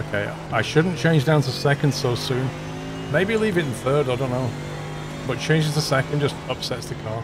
Okay, I shouldn't change down to second so soon. Maybe leave it in third, I don't know. But changing to second just upsets the car.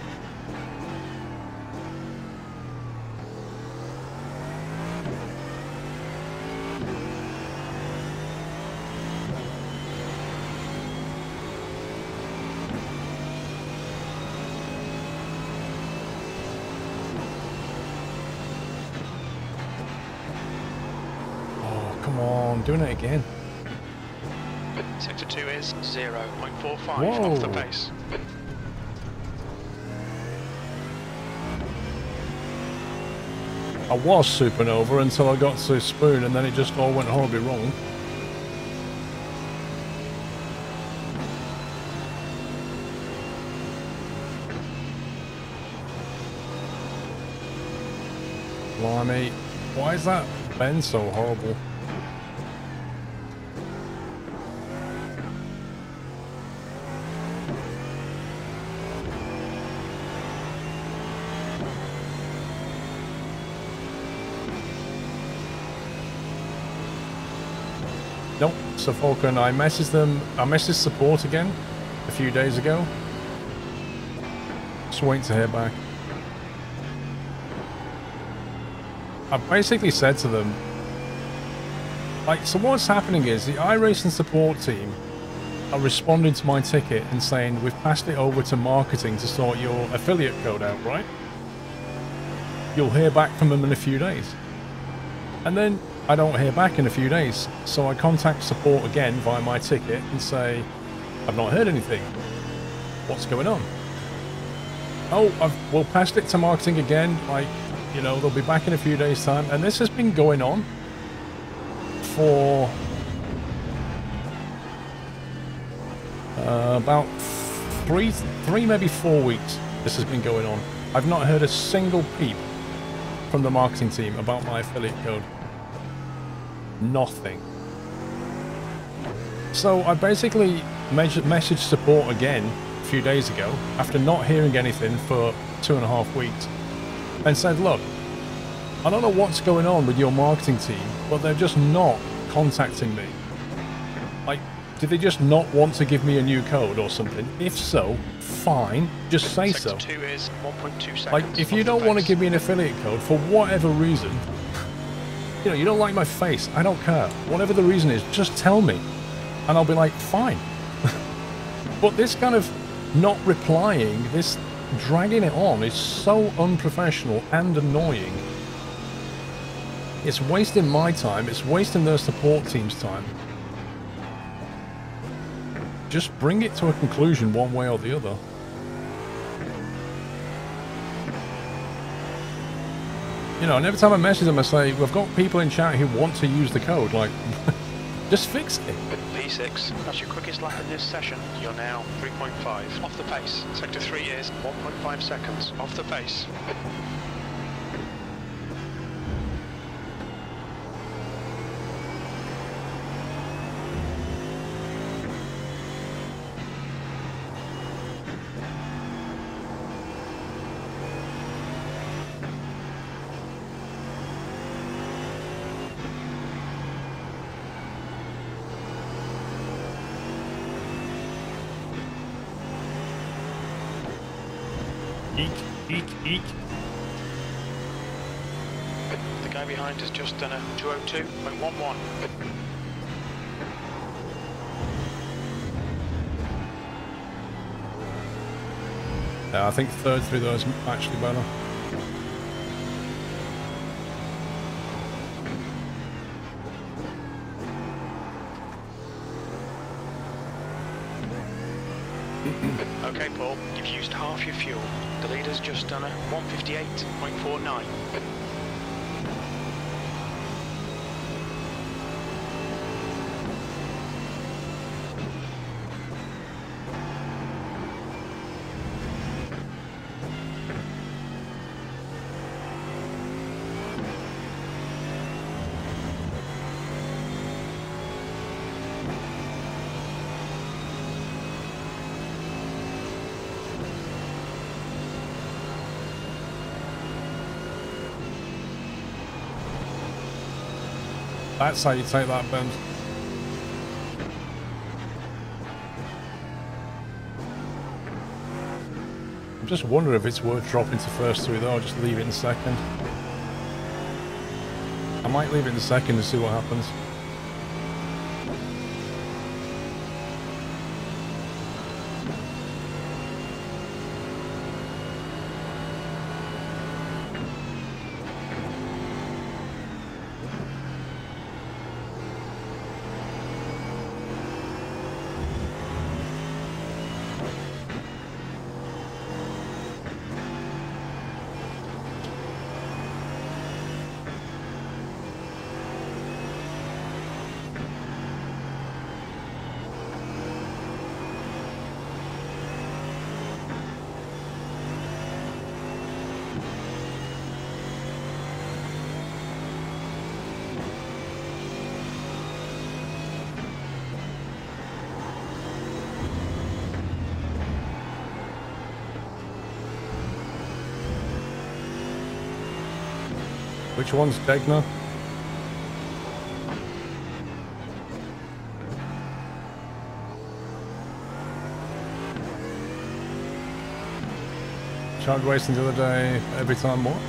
Come on, doing it again. Sector 2 is 0.45 Whoa. off the pace. I was supernova until I got to spoon and then it just all went horribly wrong. Blimey, why is that bend so horrible? Nope, so Falcon, I messaged support again a few days ago. Just waiting to hear back. I basically said to them, like, so what's happening is the iRacing support team are responding to my ticket and saying, we've passed it over to marketing to sort your affiliate code out, right? You'll hear back from them in a few days. And then I don't hear back in a few days, so I contact support again via my ticket and say, I've not heard anything. What's going on? Oh, we'll pass it to marketing again, like, you know, they'll be back in a few days' time. And this has been going on for about three, maybe 4 weeks. This has been going on. I've not heard a single peep from the marketing team about my affiliate code. Nothing. So I basically messaged support again a few days ago after not hearing anything for 2.5 weeks and said, look, I don't know what's going on with your marketing team, but they're just not contacting me. Like, did they just not want to give me a new code or something? If so, fine, just say so. Sector 2 is 1.2 seconds. Like, if you don't want to give me an affiliate code for whatever reason, you know, you don't like my face, I don't care. Whatever the reason is, just tell me. And I'll be like, fine. But this kind of not replying, this dragging it on is so unprofessional and annoying. It's wasting my time, it's wasting their support team's time. Just bring it to a conclusion one way or the other. You know, and every time I message them, I say, we've got people in chat who want to use the code. Like, just fix it. P6, that's your quickest lap in this session. You're now 3.5 off the pace. Sector 3 is 1.5 seconds off the pace. Eek, eek, eek. The guy behind has just done a 202.11. Yeah, I think third through those actually better. Okay, Paul, you've used half your fuel. The leader's just done a 158.49. That's how you take that bend. I'm just wondering if it's worth dropping to first two though, or just leave it in second. I might leave it in second to see what happens. Which one's Degner? Tried racing the other day, every time more.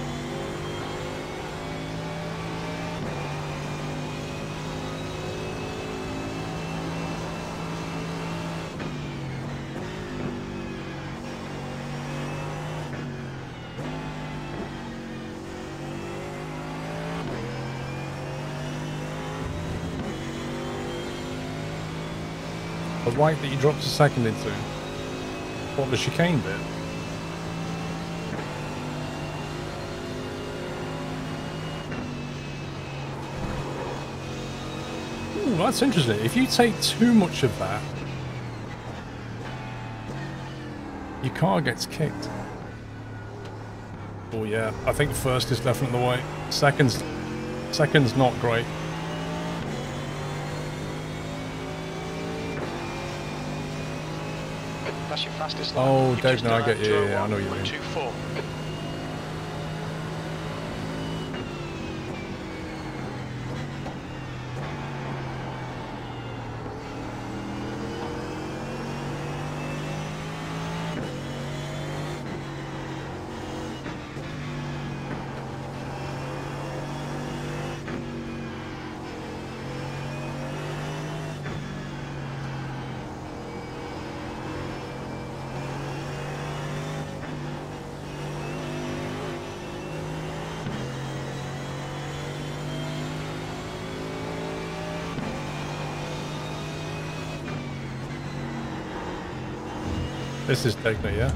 The right that you dropped a second into. What, the chicane bit? Ooh, that's interesting. If you take too much of that, your car gets kicked. Oh yeah, I think first is definitely the way. Second's not great. That's your fastest lap. Oh, Dave, no, I get you. Yeah, I know you mean. 24. This is Degner, yeah?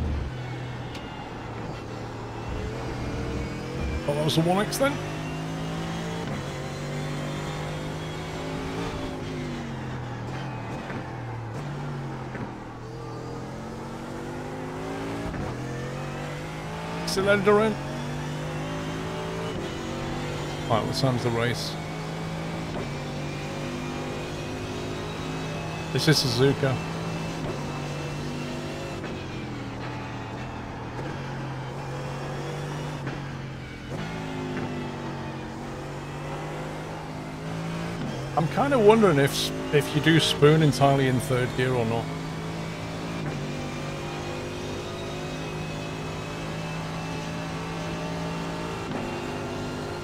Oh, that was the 1X then? Cylinder in. Right, what time's the race? This is Suzuka. I'm kind of wondering if you do spoon entirely in third gear or not.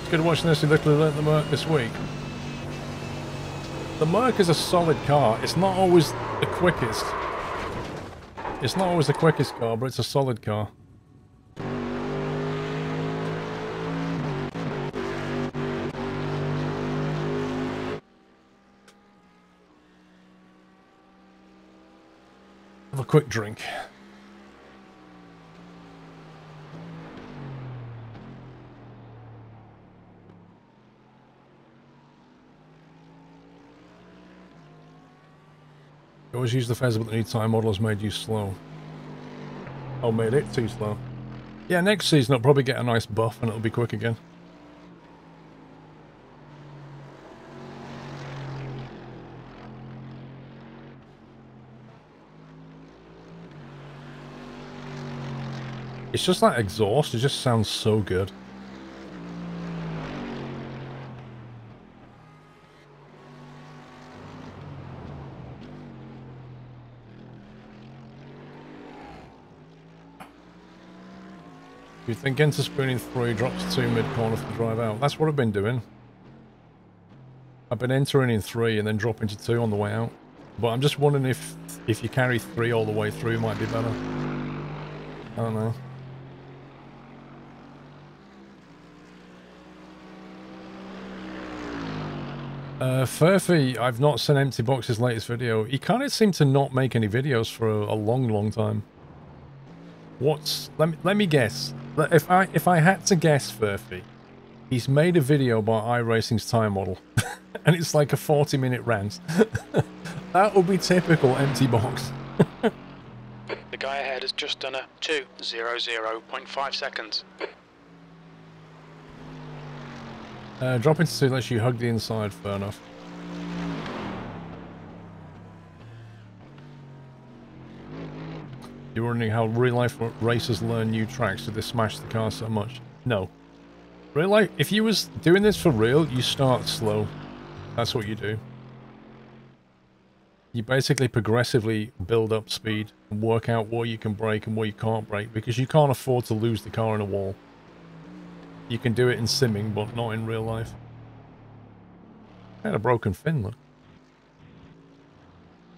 It's good watching this. You literally learnt the Merc this week. The Merc is a solid car. It's not always the quickest. It's not always the quickest car, but it's a solid car. Have a quick drink. You always use the phase, but the new time model has made you slow. Oh, made it too slow. Yeah, next season I'll probably get a nice buff and it'll be quick again. It's just that exhaust, it just sounds so good. You think enter spoon in 3, drops 2 mid-corner for the drive out. That's what I've been doing. I've been entering in 3 and then dropping to 2 on the way out. But I'm just wondering if you carry 3 all the way through, it might be better. I don't know. Furphy, I've not seen Empty Box's latest video. He kind of seemed to not make any videos for a long time. Let me guess. If I had to guess, Furphy, he's made a video about iRacing's tire model. And it's like a 40-minute rant. That would be typical Empty Box. The guy ahead has just done a 2:00.5 seconds. Dropping to 2 lets you hug the inside, fair enough. You're wondering how real-life racers learn new tracks, do they smash the car so much? No. Real life, if you was doing this for real, you start slow. That's what you do. You basically progressively build up speed and work out where you can brake and where you can't brake, because you can't afford to lose the car in a wall. You can do it in simming, but not in real life. I had a broken fin, look.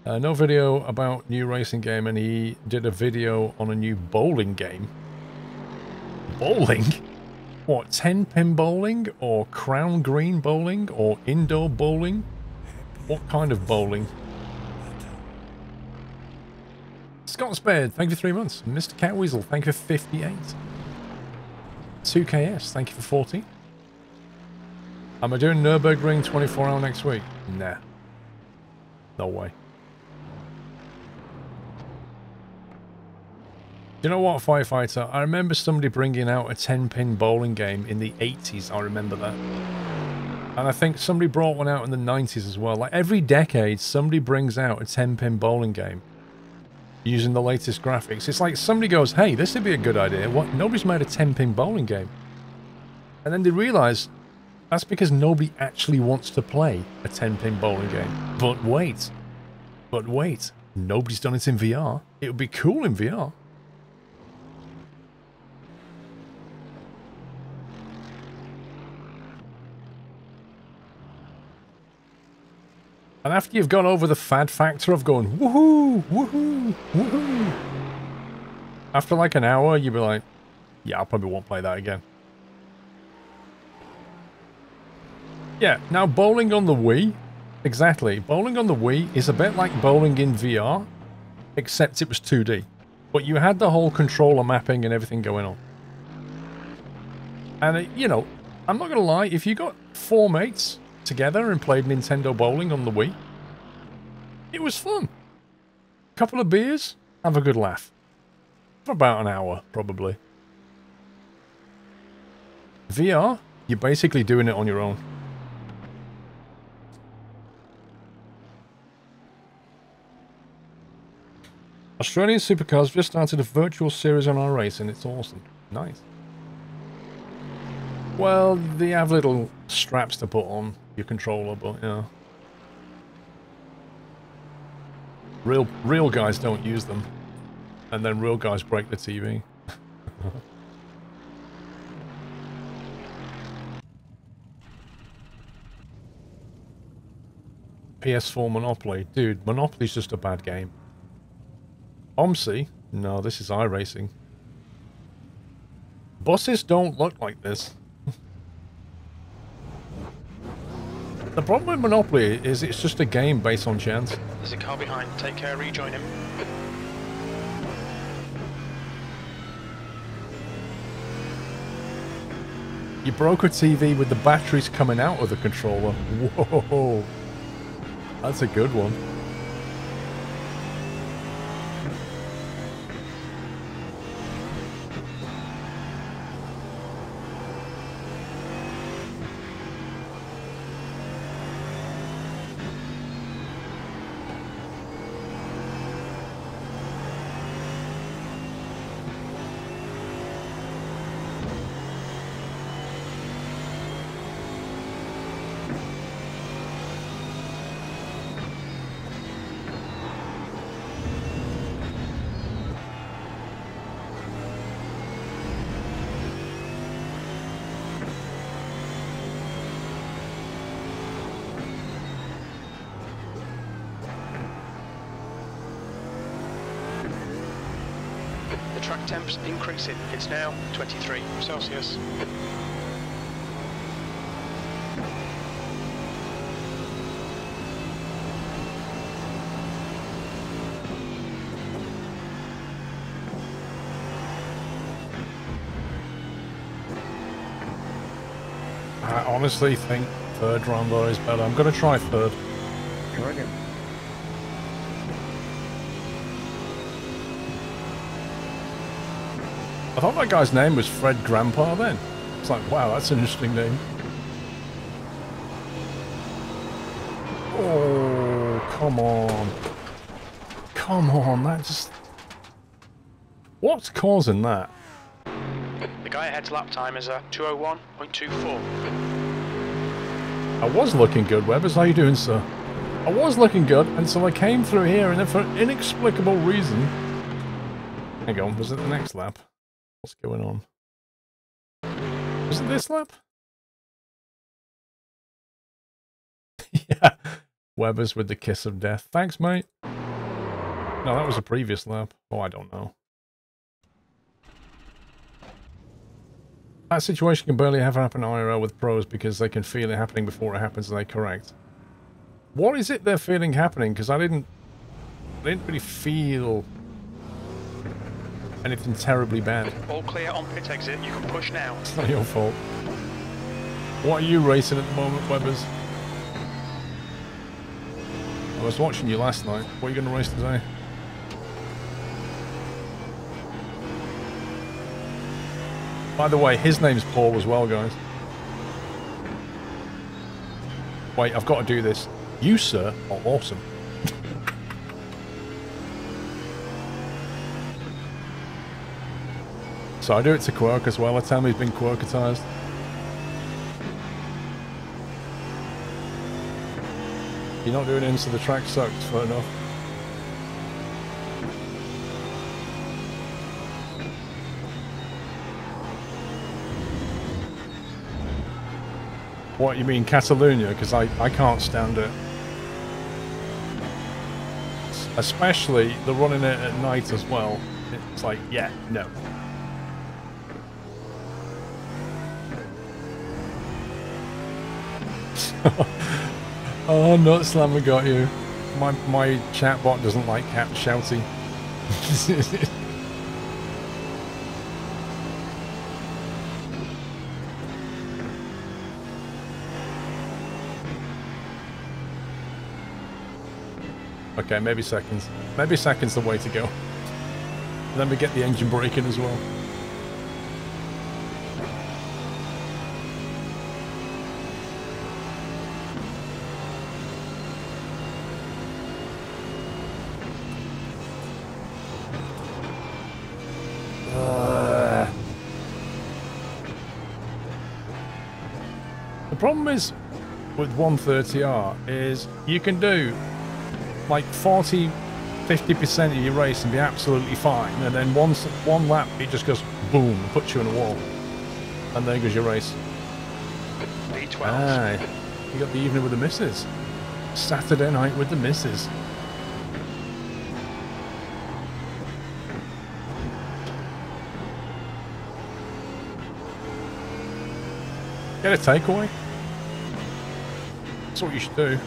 No video about new racing game, and he did a video on a new bowling game. Bowling? What, 10-pin bowling? Or crown green bowling? Or indoor bowling? What kind of bowling? Scott Spared, thank you for 3 months. Mr. Catweasel, thank you for 58. 2KS, thank you for 40. Am I doing Nürburgring 24-hour next week? Nah. No way. You know what, Firefighter? I remember somebody bringing out a 10-pin bowling game in the 80s. I remember that. And I think somebody brought one out in the 90s as well. Like, every decade, somebody brings out a 10-pin bowling game using the latest graphics. It's like somebody goes, hey, this would be a good idea. What? Nobody's made a 10-pin bowling game. And then they realize that's because nobody actually wants to play a 10-pin bowling game. But wait. Nobody's done it in VR. It would be cool in VR. And after you've gone over the fad factor of going, woohoo, woohoo, woohoo, after like an hour, you'll be like, yeah, I probably won't play that again. Yeah, now bowling on the Wii, exactly. Bowling on the Wii is a bit like bowling in VR, except it was 2D. But you had the whole controller mapping and everything going on. And, you know, I'm not going to lie, if you got 4 mates together and played Nintendo bowling on the Wii, it was fun. Couple of beers, have a good laugh. For about an hour, probably. VR, you're basically doing it on your own. Australian Supercars just started a virtual series on iRacing. It's awesome. Nice. Well, they have little straps to put on your controller, but, you know. Real guys don't use them. And then real guys break the TV. PS4 Monopoly. Dude, Monopoly's just a bad game. OMSI? No, this is iRacing. Buses don't look like this. The problem with Monopoly is it's just a game based on chance. There's a car behind. Take care, rejoin him. You broke a TV with the batteries coming out of the controller. Whoa. That's a good one. Track temps increasing. It's now 23 Celsius. I honestly think third round though is better. I'm going to try third. Try again. I thought that guy's name was Fred Grandpa then. It's like, wow, that's an interesting name. Oh, come on. Come on, that just... What's causing that? The guy ahead's lap time is a 2:01.24. I was looking good, Webbers. How you doing, sir? I was looking good until I came through here and then for an inexplicable reason... Hang on, was it the next lap? What's going on? Was it this lap? Yeah. Webbers with the kiss of death. Thanks, mate. No, that was a previous lap. Oh, I don't know. That situation can barely ever happen IRL with pros because they can feel it happening before it happens and they correct. What is it they're feeling happening? Because I didn't really feel anything terribly bad. All clear on pit exit. You can push now. It's not your fault. What are you racing at the moment, Webbers? I was watching you last night. What are you going to race today? By the way, his name's Paul as well, guys. Wait, I've got to do this. You, sir, are awesome. So I do it to Quirk as well. I tell him he's been Quirkatized. You're not doing it so the track sucks, fair enough. What, you mean Catalonia? Because I can't stand it. Especially the running it at night as well. It's like, yeah, no. Oh, Nut Slammer got you. My chat bot doesn't like cat shouty. Okay, maybe seconds. Maybe seconds the way to go. Then we get the engine braking as well. The problem is with 130R is you can do like 40-50% of your race and be absolutely fine, and then one lap it just goes boom and puts you in a wall, and there goes your race. B12. Ah, you got the evening with the missus. Saturday night with the missus. Get a takeaway. That's what you should do.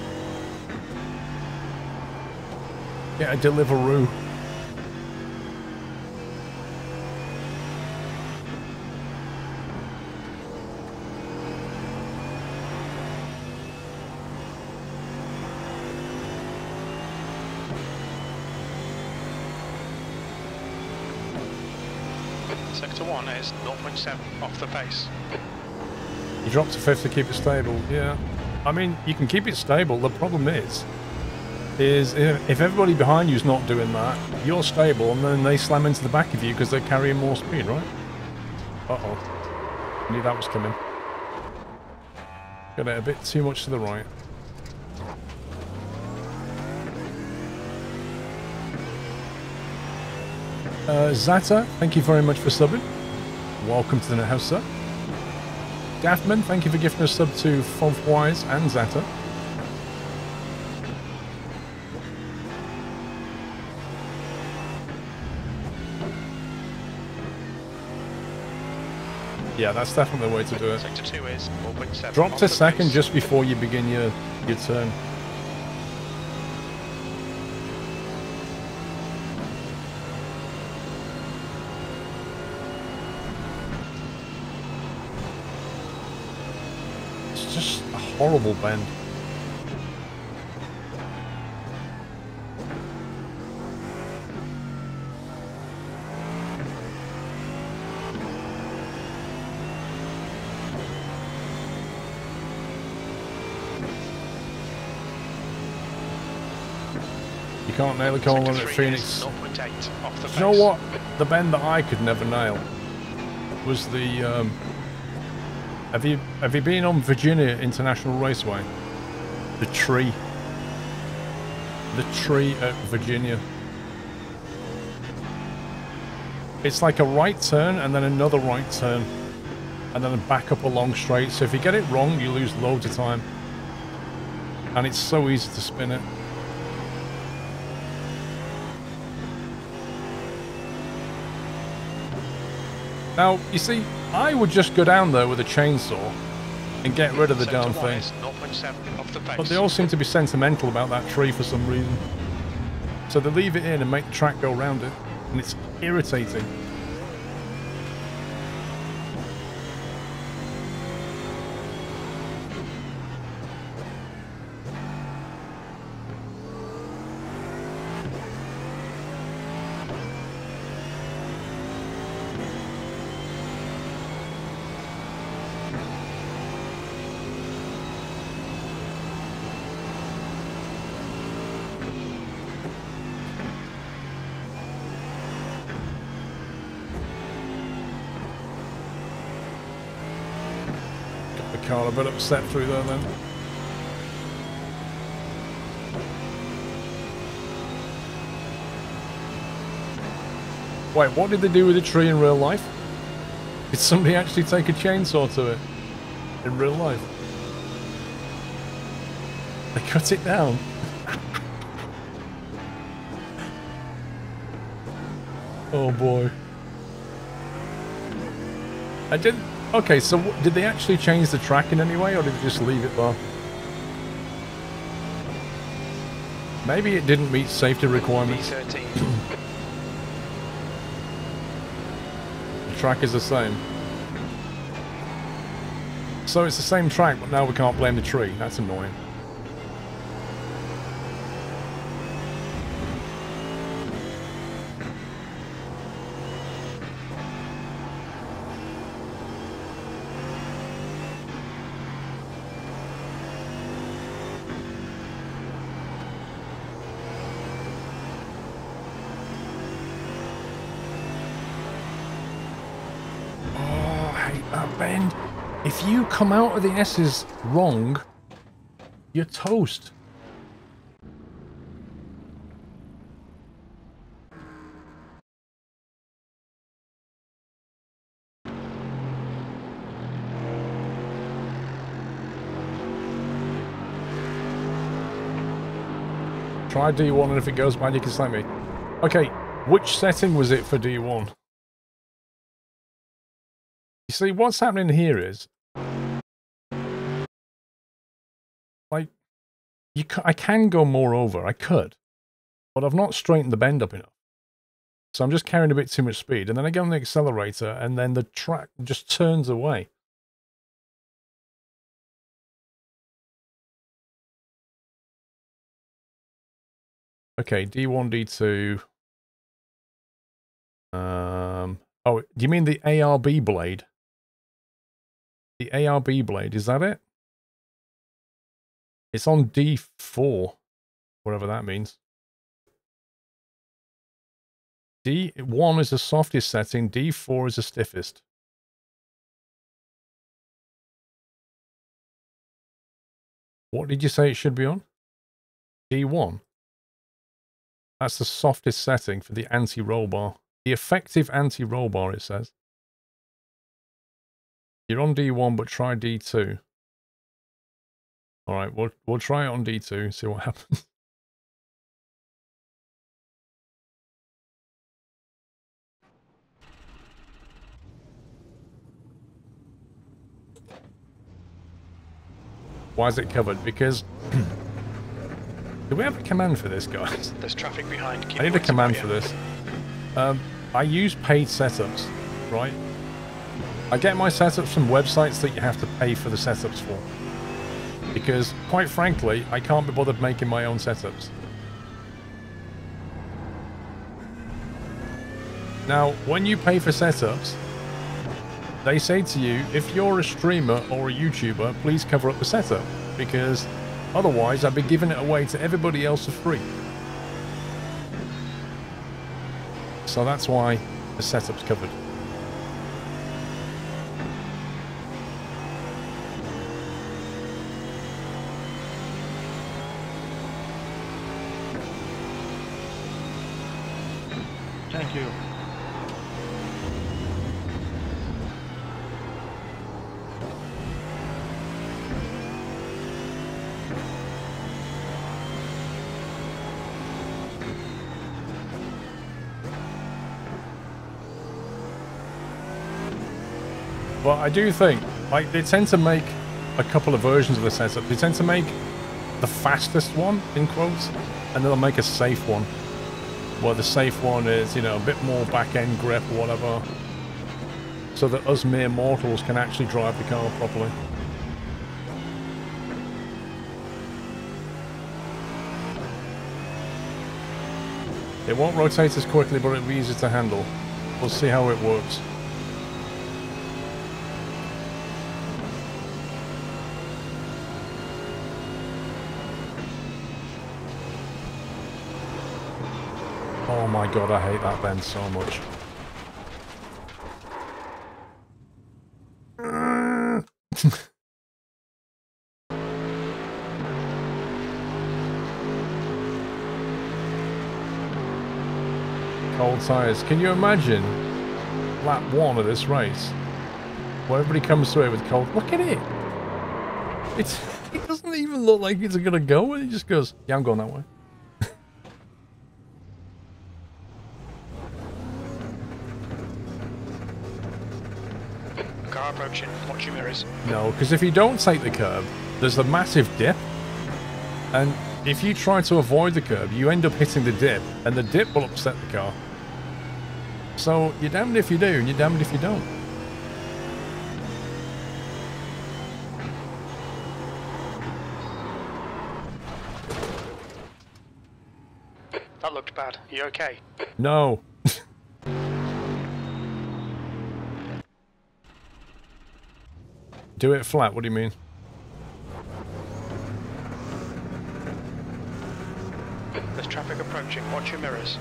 Get a Deliveroo. Sector 1 is 0.7 off the pace. You drop to 5th to keep it stable. Yeah. I mean, you can keep it stable. The problem is if everybody behind you is not doing that, you're stable, and then they slam into the back of you because they're carrying more speed, right? Uh-oh. Knew that was coming. Got it a bit too much to the right. Zata, thank you very much for subbing. Welcome to the Net House, sir. Daftman, thank you for gifting a sub to Fovwise and Zata. Yeah, that's definitely the way to do it. Sector 2 is 4.7. Drop off to the second pace. just before you begin your turn. It's just a horrible bend. You can't nail the corner at Phoenix. 0.8 off the pace. You know what? The bend that I could never nail was the. Have you been on Virginia International Raceway? The tree at Virginia. It's like a right turn and then another right turn, and then back up a long straight. So if you get it wrong, you lose loads of time, and it's so easy to spin it. Now, you see, I would just go down there with a chainsaw and get rid of the damn thing. But they all seem to be sentimental about that tree for some reason. So they leave it in and make the track go around it, and it's irritating. Car a bit upset through there then. Wait, what did they do with the tree in real life? Did somebody actually take a chainsaw to it in real life? They cut it down. Oh boy. I didn't. Okay, so did they actually change the track in any way, or did they just leave it there? Maybe it didn't meet safety requirements. The track is the same. So it's the same track, but now we can't blame the tree. That's annoying. Bend. If you come out of the S's wrong, you're toast. Try D1, and if it goes bad, you can slap me. Okay, which setting was it for D1? You see, what's happening here is, like, I can go more over, I could, but I've not straightened the bend up enough. So I'm just carrying a bit too much speed, and then I get on the accelerator, and then the track just turns away. Okay, D1, D2. Oh, do you mean the ARB blade? The ARB blade, is that it? It's on D4, whatever that means. D1 is the softest setting, D4 is the stiffest. What did you say it should be on? D1? That's the softest setting for the anti-roll bar. The effective anti-roll bar, it says. You're on D1, but try D2. Alright, we'll try it on D2, see what happens. Why is it covered? Because... do we have a command for this, guys? There's traffic behind. Keep I need a waiting command for for you. this. I use paid setups, right? I get my setups from websites that you have to pay for the setups for. Because, quite frankly, I can't be bothered making my own setups. Now, when you pay for setups, they say to you, if you're a streamer or a YouTuber, please cover up the setup. Because otherwise, I'd be giving it away to everybody else for free. So that's why the setup's covered. Thank you. But I do think, like, they tend to make a couple of versions of the setup. They tend to make the fastest one, in quotes, and then they'll make a safe one. Where the safe one is, you know, a bit more back-end grip or whatever. So that us mere mortals can actually drive the car properly. It won't rotate as quickly, but it'll be easier to handle. We'll see how it works. Oh my god, I hate that bend so much. Cold tires. Can you imagine lap 1 of this race? Where everybody comes through it with cold... Look at it! It doesn't even look like it's gonna go, it just goes, yeah, I'm going that way. Car approaching. Watch your mirrors. No, because if you don't take the curb, there's a massive dip. And if you try to avoid the curb, you end up hitting the dip, and the dip will upset the car. So you're damned if you do, and you're damned if you don't. That looked bad. You okay? No. Do it flat, what do you mean? There's traffic approaching. Watch your mirrors.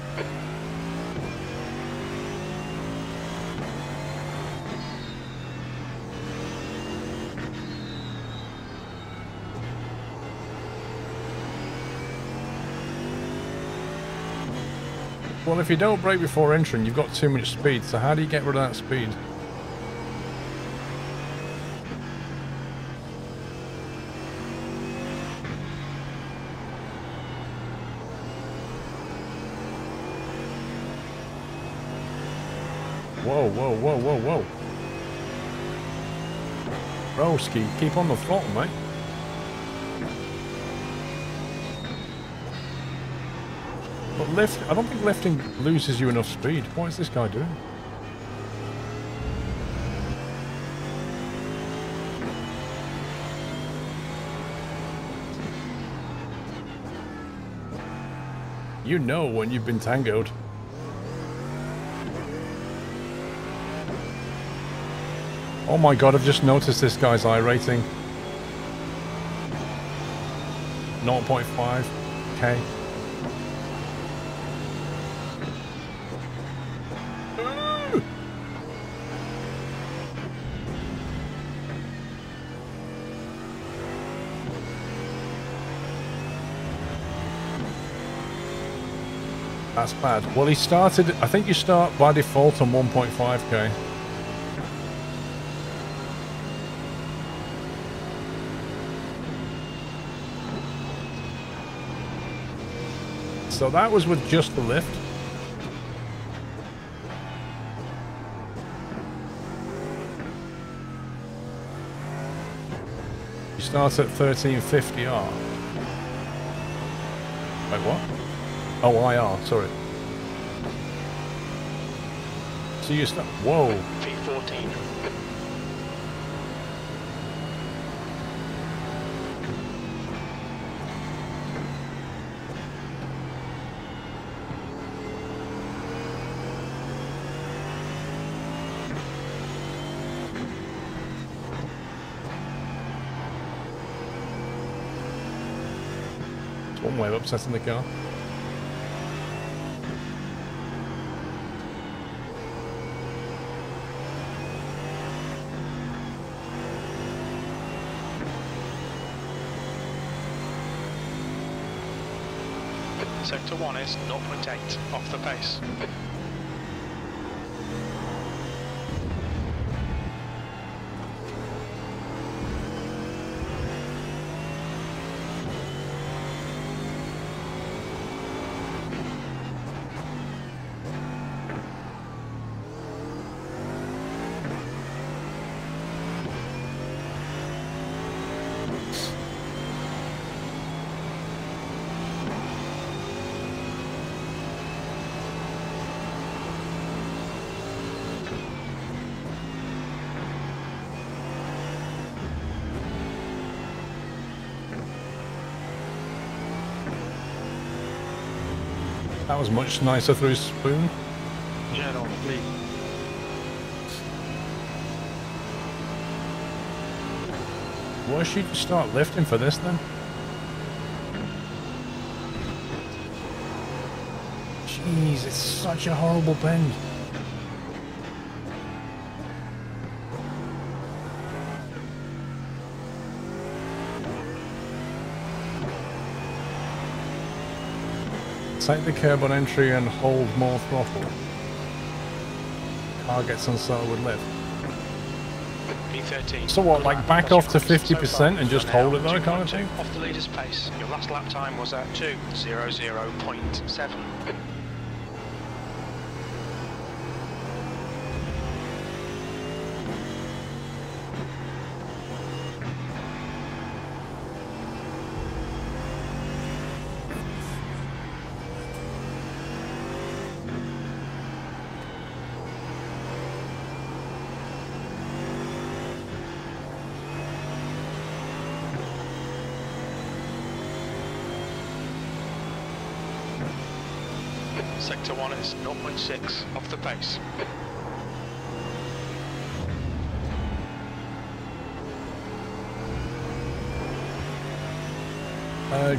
Well, if you don't brake before entering, you've got too much speed, so how do you get rid of that speed? Whoa, whoa, whoa, whoa, whoa. Broski, keep on the throttle, mate. But lift, I don't think lifting loses you enough speed. What is this guy doing? You know when you've been tangoed. Oh my god, I've just noticed this guy's iRating. 0.5. Okay. That's bad. Well, he started... I think you start by default on 1.5k. So that was with just the lift. You You start at 1350 R. Wait, what? Oh, IR, sorry. So you start... Whoa. V14. One way of upsetting the car. Sector 1 is 0.8 off the pace. That was much nicer through Spoon. General, please. Why should you start lifting for this then? Jeez, it's such a horrible bend. Take the curb on entry and hold more throttle. Car gets unsettled with lift. V13. So what, like back off to 50% and just hold it though, kind of thing? Off the leader's pace. Your last lap time was at 2:00.7. Sector 1 is 0.6 off the pace.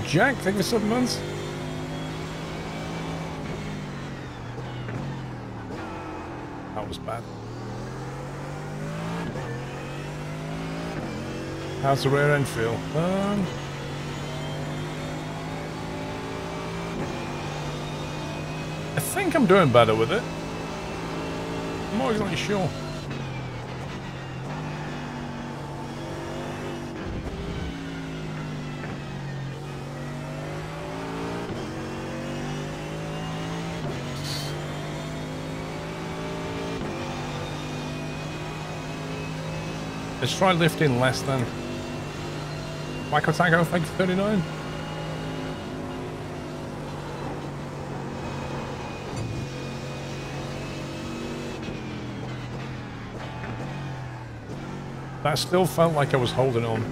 Jack, thank you for 7 months. That was bad. How's the rear end feel? I think I'm doing better with it. I'm not exactly sure. Let's try lifting less than. Michael Tango, thank you for 39. That still felt like I was holding on.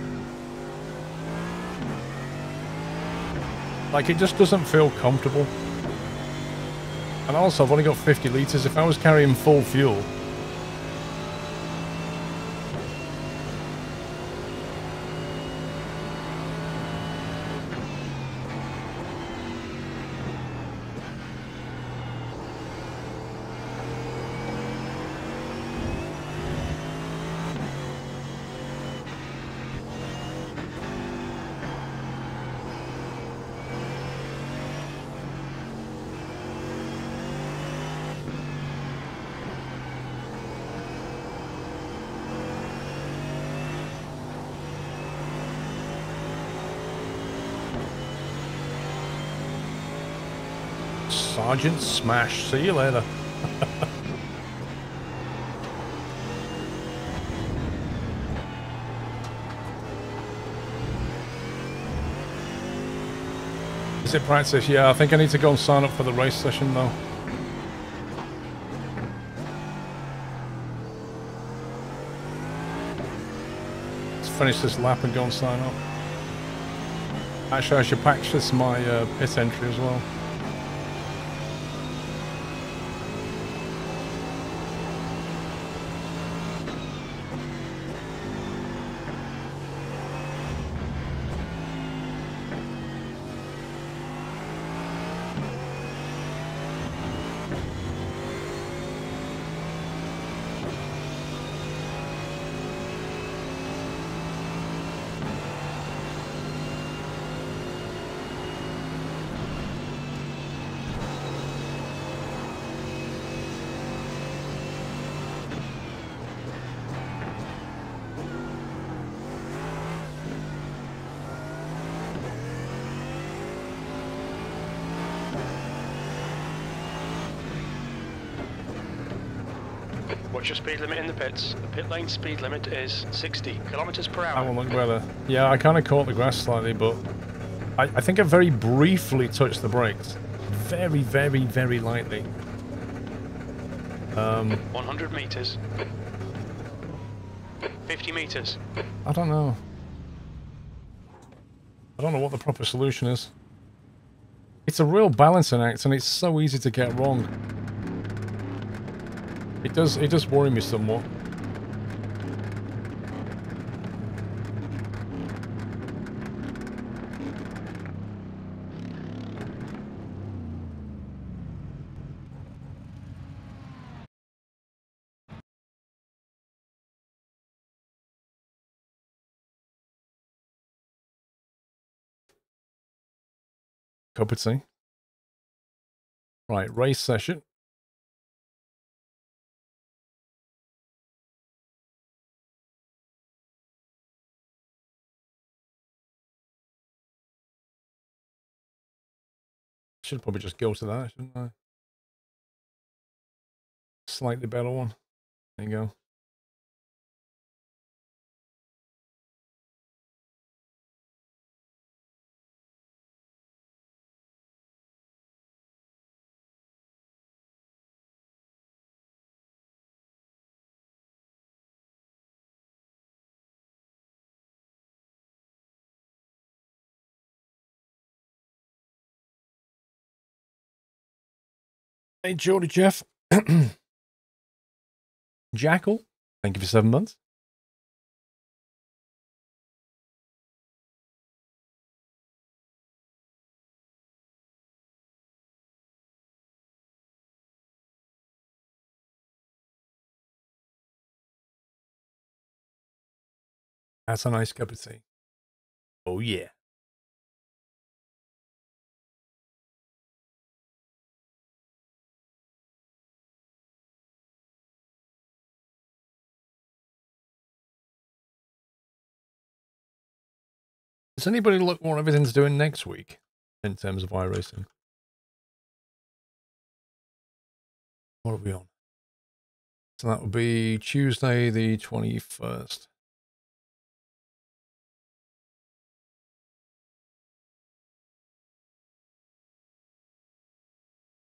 Like, it just doesn't feel comfortable. And also, I've only got 50 litres. If I was carrying full fuel... Sergeant Smash. See you later. Is it practice? Yeah, I think I need to go and sign up for the race session though. Let's finish this lap and go and sign up. Actually, I should practice my pit entry as well. What's your speed limit in the pits? The pit lane speed limit is 60 kilometers per hour. I will look better. Yeah, I kind of caught the grass slightly, but I think I very briefly touched the brakes. Very, very, very lightly. 100 meters. 50 meters. I don't know. I don't know what the proper solution is. It's a real balancing act, and it's so easy to get wrong. It does worry me somewhat. Cup of tea. Right, race session. Should probably just go to that, shouldn't I? Slightly better one. There you go. Hey, Jordy Jeff. Jackal, thank you for 7 months. That's a nice cup of tea. Oh, yeah. Does anybody look what everything's doing next week in terms of iRacing? What are we on? So that would be Tuesday the 21st.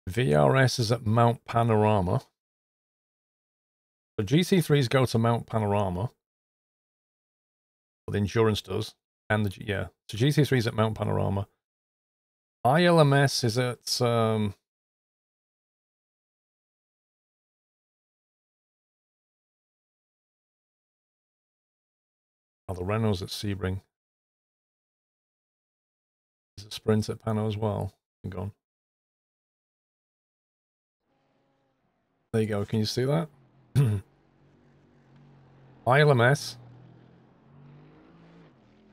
VRS is at Mount Panorama. So GC3s go to Mount Panorama. Well, the Endurance does. And the, yeah. So GC3 is at Mount Panorama. ILMS is at, oh, the Renault's at Sebring. There's a sprint at Pano as well. Hang on. There you go. Can you see that? ILMS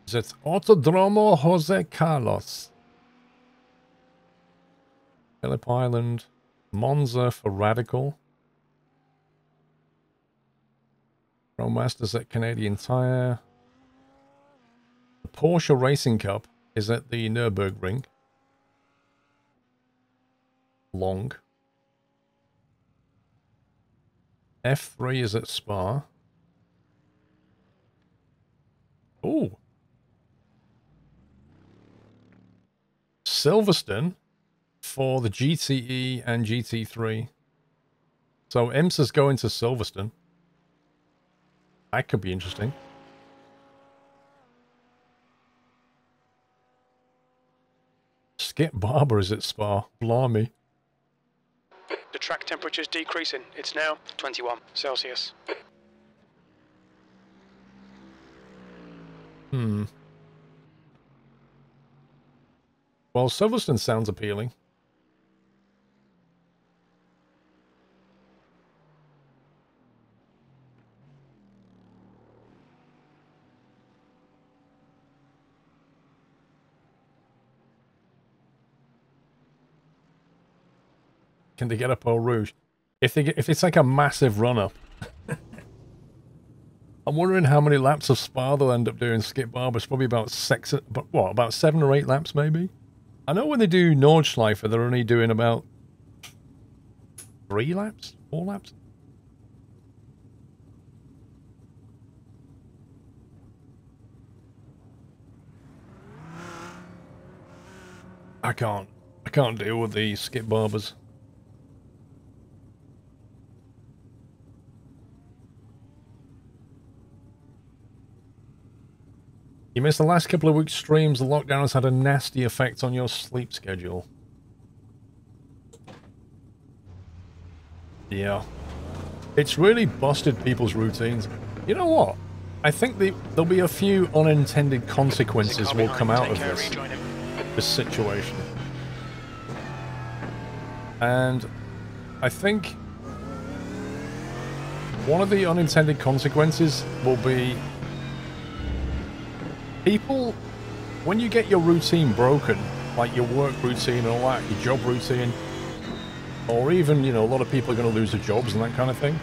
is at Autodromo Jose Carlos. Phillip Island. Monza for Radical. Pro Masters at Canadian Tire. The Porsche Racing Cup is at the Nürburgring. Long. F3 is at Spa. Oh. Silverstone for the GTE and GT3. So IMSA's going to Silverstone. That could be interesting. Skip Barber is at Spa. Blimey. The track temperature's decreasing. It's now 21 Celsius. Well, Silverstone sounds appealing. Can they get up Eau Rouge? If it's like a massive run-up. I'm wondering how many laps of Spa they'll end up doing. Skip Barber. It's probably about about 7 or 8 laps maybe. I know when they do Nordschleife, they're only doing about 3 laps, 4 laps. I can't deal with the Skip Barbers. You missed the last couple of weeks' streams. The lockdown has had a nasty effect on your sleep schedule. Yeah. It's really busted people's routines. You know what? I think there'll be a few unintended consequences will come out of this situation. And I think one of the unintended consequences will be people, when you get your routine broken, like your work routine and all that, your job routine, or even, you know, a lot of people are going to lose their jobs and that kind of thing.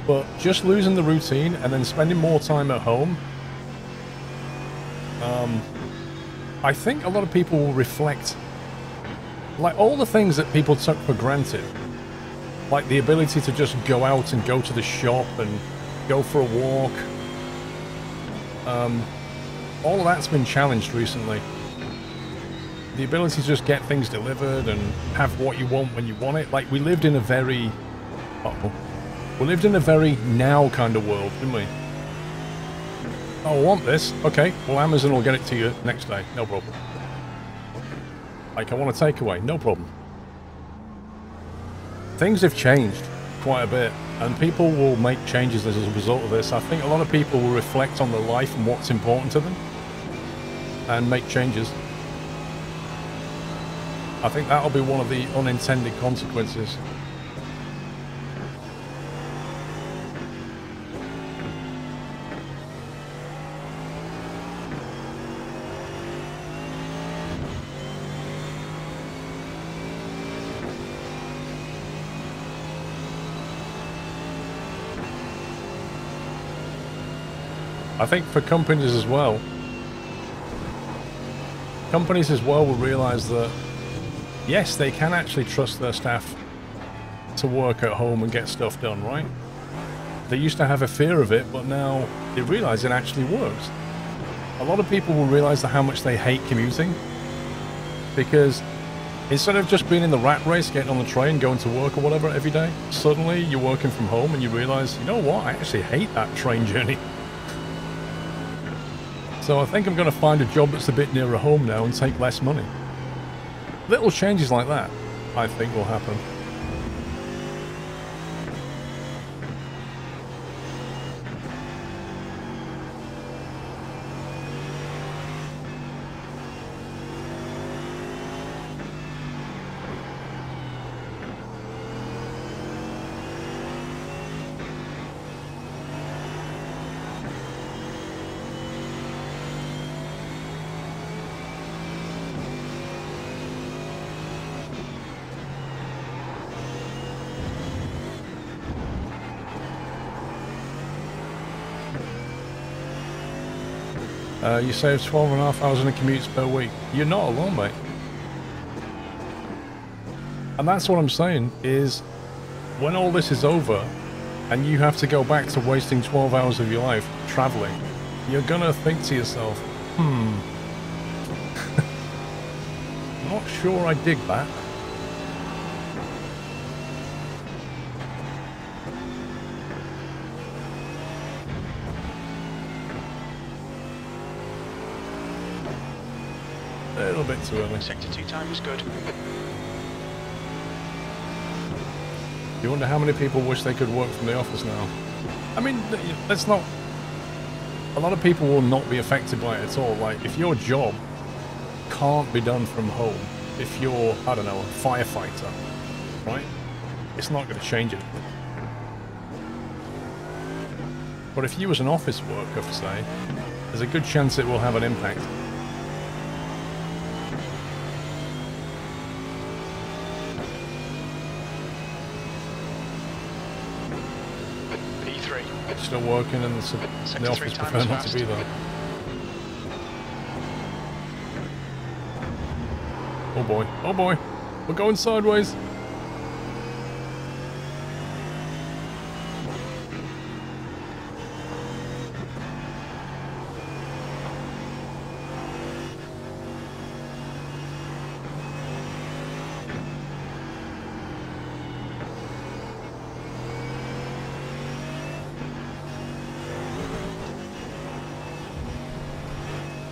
But just losing the routine and then spending more time at home, I think a lot of people will reflect, like all the things that people took for granted, like the ability to just go out and go to the shop and go for a walk. All of that's been challenged recently. The ability to just get things delivered and have what you want when you want it. Like, we lived in a very... we lived in a very now kind of world, didn't we? Oh, I want this. Okay, well, Amazon will get it to you next day. No problem. Like, I want a takeaway. No problem. Things have changed quite a bit, and people will make changes as a result of this. I think a lot of people will reflect on their life and what's important to them and make changes. I think that'll be one of the unintended consequences. I think for companies as well will realize that yes, they can actually trust their staff to work at home and get stuff done, right? They used to have a fear of it, but now they realize it actually works. A lot of people will realize how much they hate commuting, because instead of just being in the rat race, getting on the train, going to work or whatever every day, suddenly you're working from home and you realize, you know what, I actually hate that train journey. So I think I'm going to find a job that's a bit nearer home now and take less money. Little changes like that, I think, will happen. You save 12.5 hours in the commutes per week. You're not alone, mate. And that's what I'm saying, is when all this is over and you have to go back to wasting 12 hours of your life traveling, you're gonna think to yourself, I'm not sure I dig that. A little bit too early. Sector 2 time is good. You wonder how many people wish they could work from the office now. I mean, that's not... A lot of people will not be affected by it at all. Like, if your job can't be done from home, if you're, I don't know, a firefighter, right? It's not going to change it. But if you as an office worker, say, there's a good chance it will have an impact. Still working and the office prefer not to be there. Oh boy, oh boy, we're going sideways.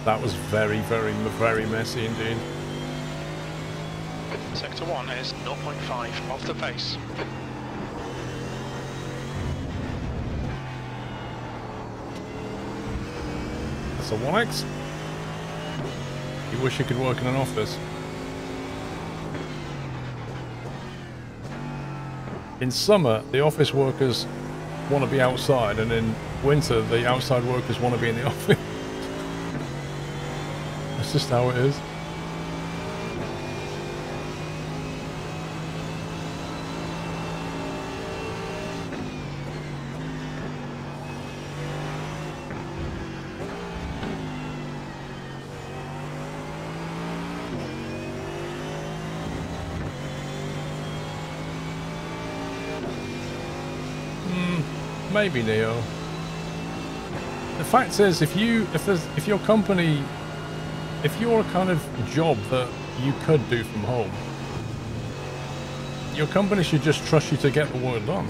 That was very, very, very messy indeed. Sector 1 is 0.5 off the pace. That's a 1x. You wish you could work in an office. In summer, the office workers want to be outside, and in winter, the outside workers want to be in the office. That's just how it is. Maybe, Neo. The fact is, if your company, if you're a kind of job that you could do from home, your company should just trust you to get the work done.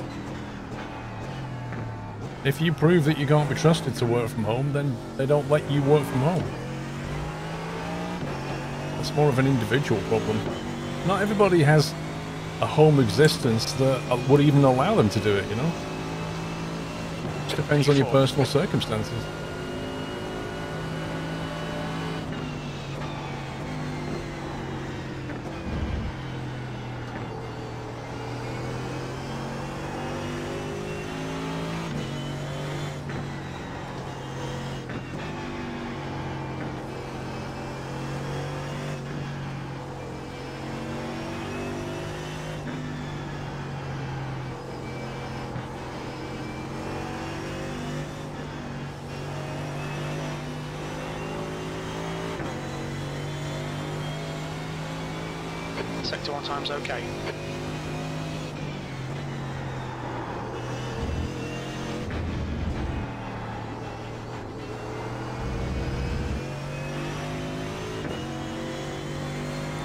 If you prove that you can't be trusted to work from home, then they don't let you work from home. That's more of an individual problem. Not everybody has a home existence that would even allow them to do it, you know? It depends on your personal circumstances. Sector 1 time's okay.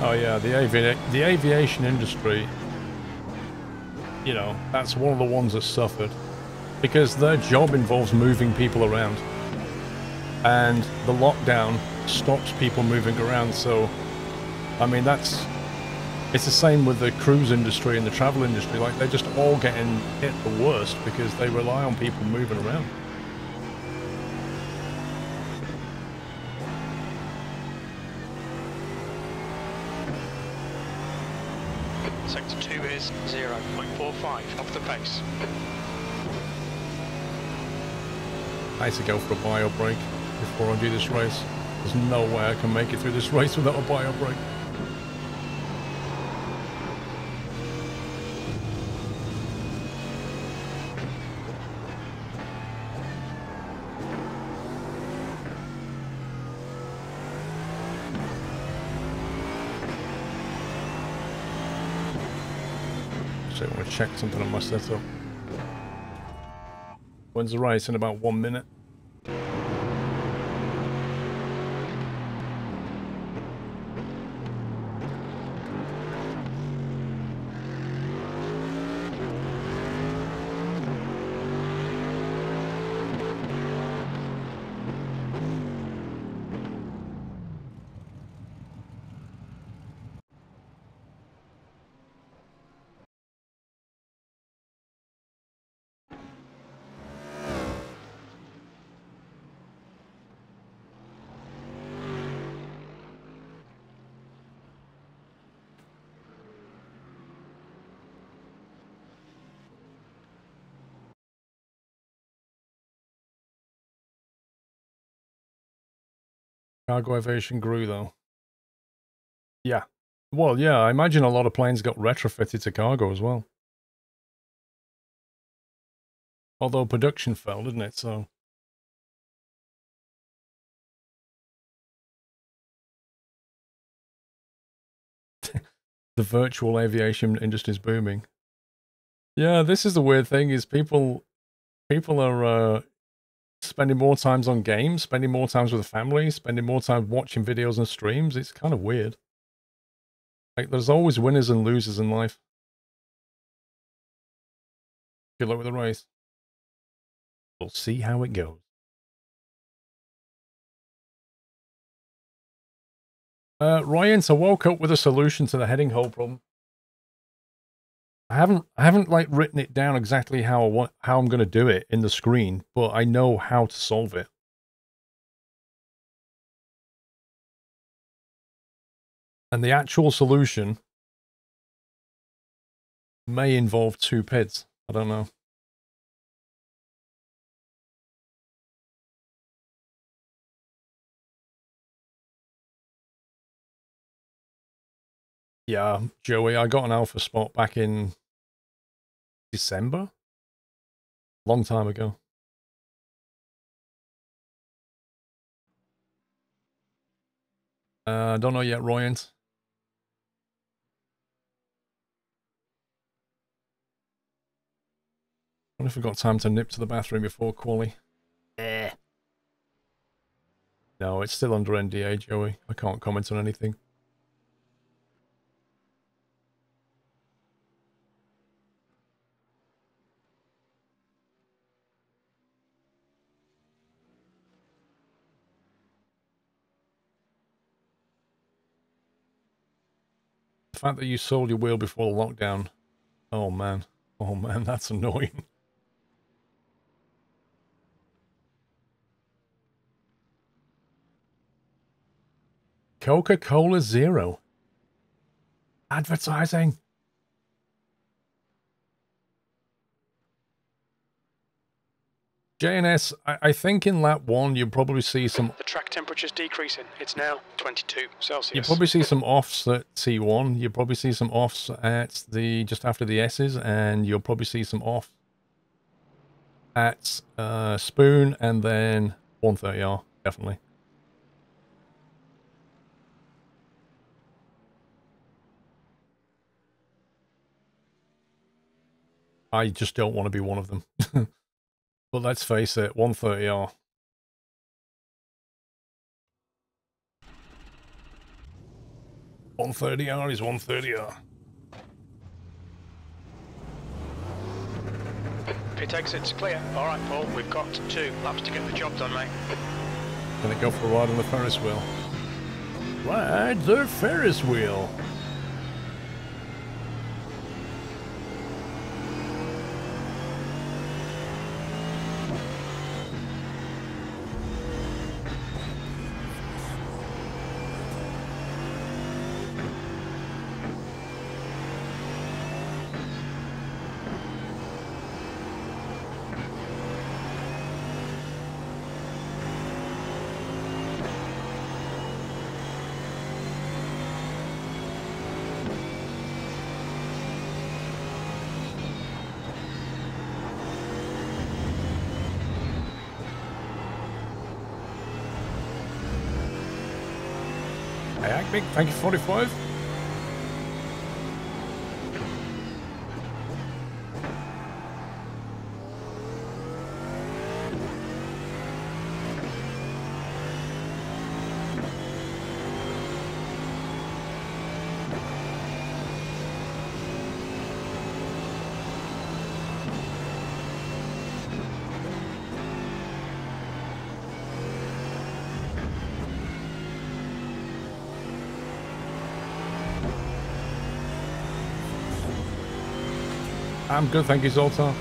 Oh yeah, the aviation industry, you know, that's one of the ones that suffered. Because their job involves moving people around. And the lockdown stops people moving around, so, I mean, it's the same with the cruise industry and the travel industry. Like, they're just all getting hit the worst because they rely on people moving around. Sector 2 is 0.45 off the pace. I need to go for a bio break before I do this race. There's no way I can make it through this race without a bio break. So I want to check something on my setup. When's the race? In about 1 minute. Cargo aviation grew, though. Yeah. Well, yeah, I imagine a lot of planes got retrofitted to cargo as well. Although production fell, didn't it? So... the virtual aviation industry is booming. Yeah, this is the weird thing, is people are spending more times on games, spending more times with the family, spending more time watching videos and streams. It's kind of weird. Like, there's always winners and losers in life. Good luck with the race. We'll see how it goes. Ryan, so woke up with a solution to the heading hole problem. I haven't like written it down exactly how I'm going to do it in the screen, but I know how to solve it. And the actual solution may involve 2 PIDs. I don't know. Yeah, Joey, I got an alpha spot back in December. Long time ago. Don't know yet, Royant. I wonder if we've got time to nip to the bathroom before Quali. No, it's still under NDA, Joey. I can't comment on anything. The fact that you sold your wheel before the lockdown. Oh man, that's annoying. Coca-Cola Zero. Advertising. JNS, I think in lap 1 you'll probably see some... The track temperature's decreasing. It's now 22 Celsius. You'll probably see some offs at T1. You'll probably see some offs at the... just after the S's, and you'll probably see some off at Spoon, and then 130R, definitely. I just don't want to be one of them. But let's face it, 130R. $130R is $130R. Pit exit's clear. All right, Paul, we've got 2 laps to get the job done, mate. Gonna go for a ride on the Ferris wheel. Ride the Ferris wheel. Thank you, 45. I'm good, thank you, Zoltar.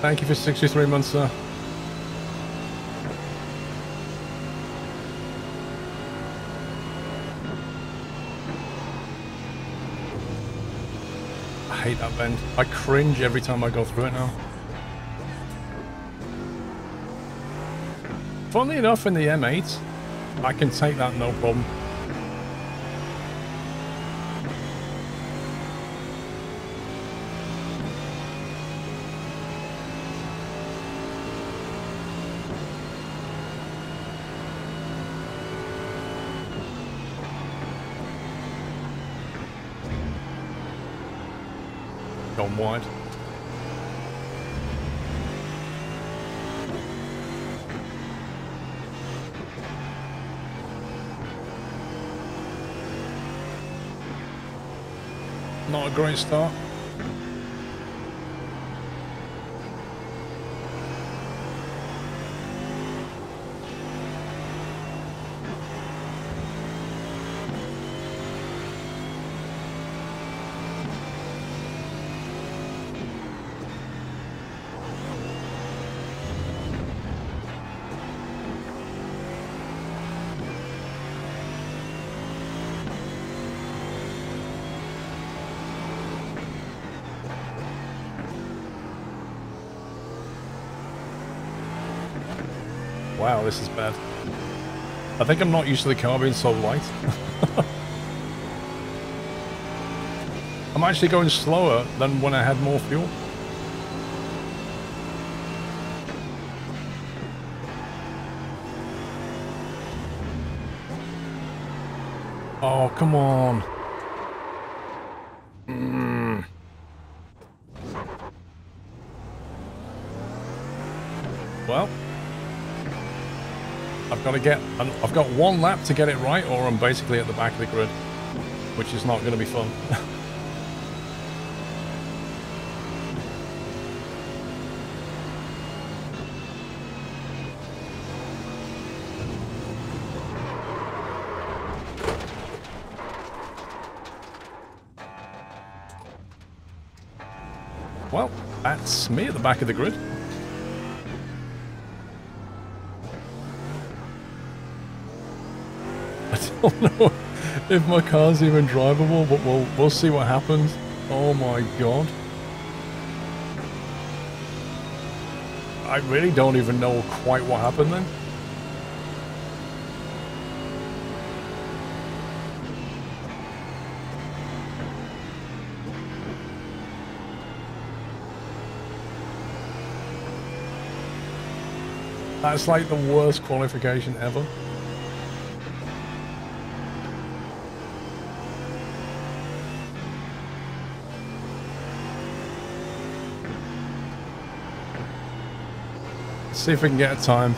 Thank you for 63 months, sir. I hate that bend. I cringe every time I go through it now. Funnily enough, in the M8, I can take that no problem. Gone wide. Not a great start. Wow, this is bad. I think I'm not used to the car being so light. I'm actually going slower than when I had more fuel. Oh, come on. Well, I've got one lap to get it right, or I'm basically at the back of the grid, which is not going to be fun. Well, that's me at the back of the grid. I don't know if my car's even drivable, but we'll see what happens. Oh my god. I really don't even know quite what happened then. That's like the worst qualification ever. See if we can get a time.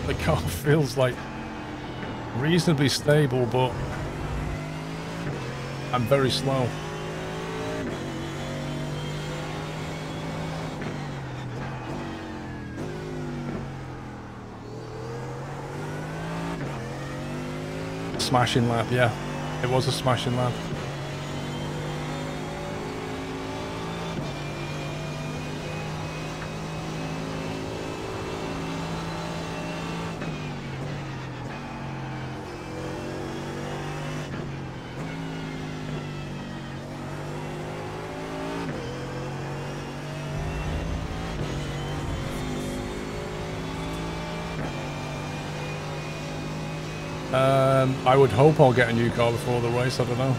The car feels like reasonably stable, but I'm very slow. Smashing lap, yeah. It was a smashing lap. I would hope I'll get a new car before the race, I don't know.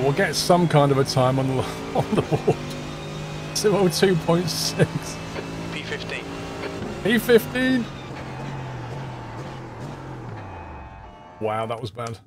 We'll get some kind of a time on the board. 202.6. P15. P15? Wow, that was bad.